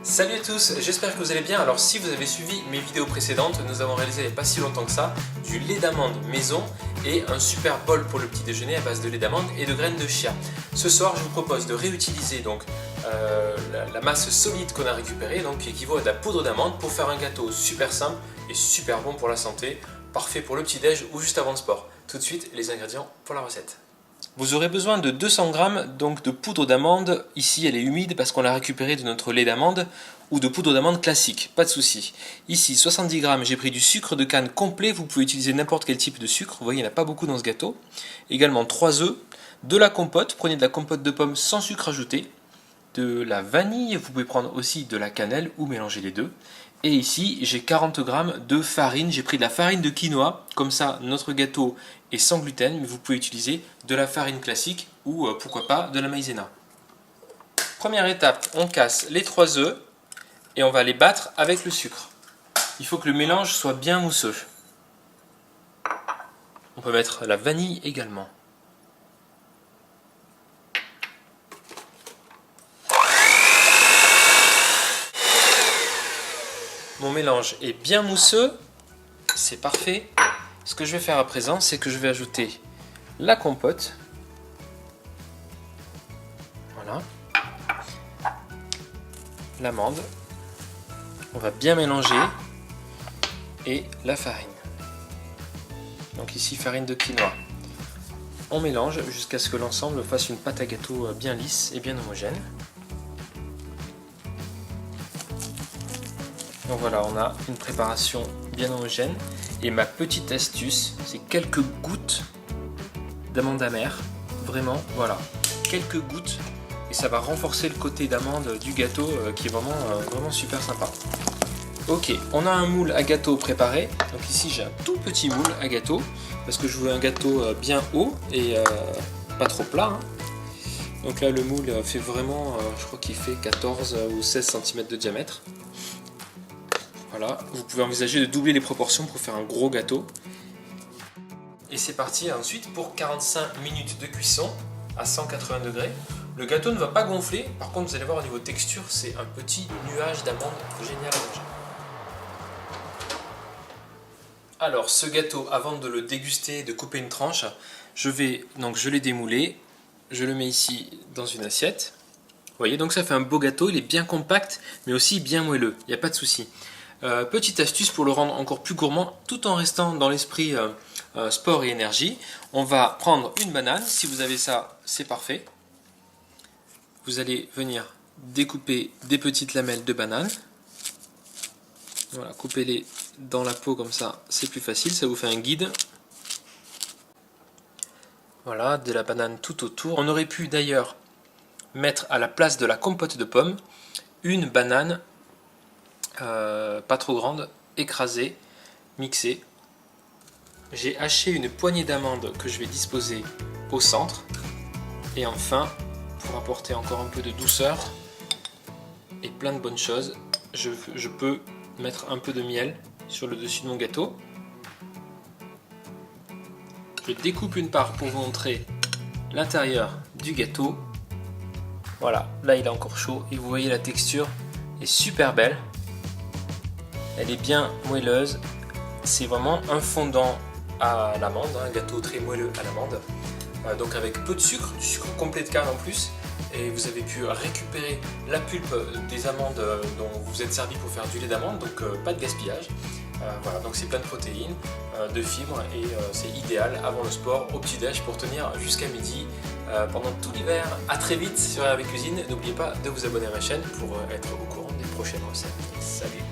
Salut à tous, j'espère que vous allez bien. Alors si vous avez suivi mes vidéos précédentes, nous avons réalisé il n'y a pas si longtemps que ça du lait d'amande maison et un super bol pour le petit déjeuner à base de lait d'amande et de graines de chia. Ce soir je vous propose de réutiliser donc la masse solide qu'on a récupérée, donc qui équivaut à de la poudre d'amande, pour faire un gâteau super simple et super bon pour la santé, parfait pour le petit déj ou juste avant le sport. Tout de suite les ingrédients pour la recette. Vous aurez besoin de 200 g donc de poudre d'amande. Ici elle est humide parce qu'on l'a récupérée de notre lait d'amande, ou de poudre d'amande classique, pas de souci. Ici 70 g, j'ai pris du sucre de canne complet, vous pouvez utiliser n'importe quel type de sucre, vous voyez il n'y en a pas beaucoup dans ce gâteau. Également 3 œufs, de la compote, prenez de la compote de pommes sans sucre ajouté, de la vanille, vous pouvez prendre aussi de la cannelle ou mélanger les deux. Et ici j'ai 40 g de farine, j'ai pris de la farine de quinoa, comme ça notre gâteau est sans gluten, mais vous pouvez utiliser de la farine classique ou pourquoi pas de la maïzena. Première étape, on casse les 3 œufs et on va les battre avec le sucre. Il faut que le mélange soit bien mousseux. On peut mettre la vanille également. Mon mélange est bien mousseux, c'est parfait. Ce que je vais faire à présent, c'est que je vais ajouter la compote. Voilà. L'amande. On va bien mélanger. Et la farine. Donc ici, farine de quinoa. On mélange jusqu'à ce que l'ensemble fasse une pâte à gâteau bien lisse et bien homogène. Donc voilà, on a une préparation bien homogène. Et ma petite astuce, c'est quelques gouttes d'amande amère. Vraiment, voilà, quelques gouttes. Et ça va renforcer le côté d'amande du gâteau qui est vraiment super sympa. Ok, on a un moule à gâteau préparé. Donc ici, j'ai un tout petit moule à gâteau. Parce que je veux un gâteau bien haut et pas trop plat. Hein. Donc là, le moule fait vraiment, je crois qu'il fait 14 ou 16 cm de diamètre. Voilà, vous pouvez envisager de doubler les proportions pour faire un gros gâteau. Et c'est parti ensuite pour 45 minutes de cuisson à 180 degrés. Le gâteau ne va pas gonfler, par contre vous allez voir au niveau texture, c'est un petit nuage d'amandes génial à manger. Alors ce gâteau, avant de le déguster, de couper une tranche, je l'ai démoulé, je le mets ici dans une assiette. Vous voyez, donc ça fait un beau gâteau, il est bien compact, mais aussi bien moelleux, il n'y a pas de souci. Petite astuce pour le rendre encore plus gourmand tout en restant dans l'esprit sport et énergie, on va prendre une banane. Si vous avez ça, c'est parfait. Vous allez venir découper des petites lamelles de banane. Voilà, coupez-les dans la peau comme ça, c'est plus facile, ça vous fait un guide. Voilà, de la banane tout autour. On aurait pu d'ailleurs mettre à la place de la compote de pommes une banane pas trop grande, écrasée, mixée. J'ai haché une poignée d'amandes que je vais disposer au centre. Et enfin, pour apporter encore un peu de douceur et plein de bonnes choses, je peux mettre un peu de miel sur le dessus de mon gâteau. Je découpe une part pour vous montrer l'intérieur du gâteau. Voilà, là il est encore chaud et vous voyez la texture est super belle. Elle est bien moelleuse, c'est vraiment un fondant à l'amande, un gâteau très moelleux à l'amande, donc avec peu de sucre, du sucre complet de canne en plus, et vous avez pu récupérer la pulpe des amandes dont vous êtes servi pour faire du lait d'amande, donc pas de gaspillage. Voilà, donc c'est plein de protéines, de fibres, et c'est idéal avant le sport, au petit-déj pour tenir jusqu'à midi pendant tout l'hiver. A très vite sur RV Cuisine, n'oubliez pas de vous abonner à ma chaîne pour être au courant des prochaines recettes. Salut!